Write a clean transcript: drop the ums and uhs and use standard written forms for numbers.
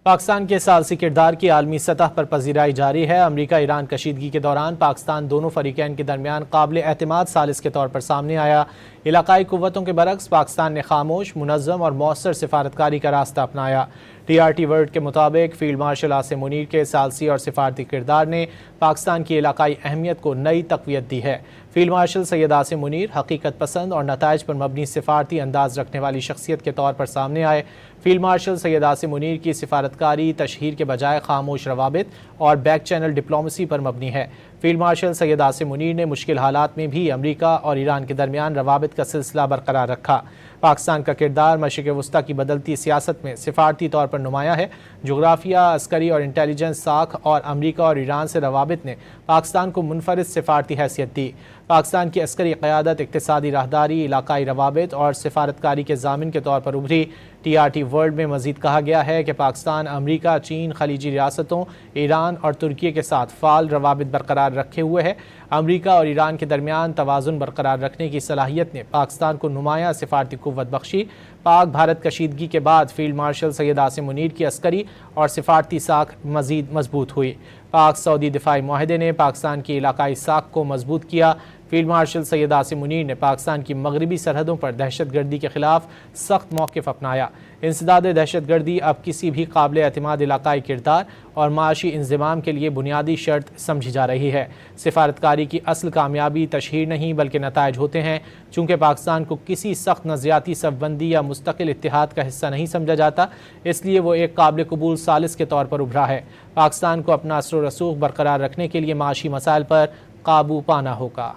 پاکستان کے ثالثی کردار کی عالمی سطح پر پذیرائی جاری ہے۔ امریکہ ایران کشیدگی کے دوران پاکستان دونوں فریقین کے درمیان قابل اعتماد ثالث کے طور پر سامنے آیا۔ علاقائی قوتوں کے برعکس پاکستان نے خاموش، منظم اور مؤثر سفارتکاری کا راستہ اپنایا۔ TRT ورلڈ کے مطابق فیلڈ مارشل عاصم منیر کے ثالثی اور سفارتی کردار نے پاکستان کی علاقائی اہمیت کو نئی تقویت دی ہے۔ فیلڈ مارشل سید عاصم منیر حقیقت پسند اور نتائج پر مبنی سفارتی انداز رکھنے والی شخصیت کے طور پر سامنے آئے۔ فیلڈ مارشل سید عاصم منیر کی سفارتکاری تشہیر کے بجائے خاموش روابط اور بیک چینل ڈپلومیسی پر مبنی ہے۔ فیلڈ مارشل سید عاصم منیر نے مشکل حالات میں بھی امریکہ اور ایران کے درمیان روابط کا سلسلہ برقرار رکھا۔ پاکستان کا کردار مشرق وسطیٰ کی بدلتی سیاست میں سفارتی طور پر نمایاں ہے۔ جغرافیہ، عسکری اور انٹیلیجنس ساکھ اور امریکہ اور ایران سے روابط نے پاکستان کو منفرد سفارتی حیثیت دی۔ پاکستان کی عسکری قیادت اقتصادی راہداری، علاقائی روابط اور سفارتکاری کے ضامن کے طور پر ابھری۔ TRT ورلڈ میں مزید کہا گیا ہے کہ پاکستان امریکہ، چین، خلیجی ریاستوں، ایران اور ترکی کے ساتھ فعال روابط برقرار رکھے ہوئے ہے۔ امریکہ اور ایران کے درمیان توازن برقرار رکھنے کی صلاحیت نے پاکستان کو نمایاں سفارتی قوت بخشی۔ پاک بھارت کشیدگی کے بعد فیلڈ مارشل سید عاصم منیر کی عسکری اور سفارتی ساکھ مزید مضبوط ہوئی۔ پاک سعودی دفاعی معاہدے نے پاکستان کی علاقائی ساکھ کو مضبوط کیا۔ فیلڈ مارشل سید عاصم منیر نے پاکستان کی مغربی سرحدوں پر دہشت گردی کے خلاف سخت موقف اپنایا۔ انسداد دہشت گردی اب کسی بھی قابل اعتماد علاقائی کردار اور معاشی انضمام کے لیے بنیادی شرط سمجھی جا رہی ہے۔ سفارتکاری کی اصل کامیابی تشہیر نہیں بلکہ نتائج ہوتے ہیں۔ چونکہ پاکستان کو کسی سخت نظریاتی صف بندی یا مستقل اتحاد کا حصہ نہیں سمجھا جاتا، اس لیے وہ ایک قابل قبول ثالث کے طور پر ابھرا ہے۔ پاکستان کو اپنا اثر و رسوخ برقرار رکھنے کے لیے معاشی مسائل پر قابو پانا ہوگا۔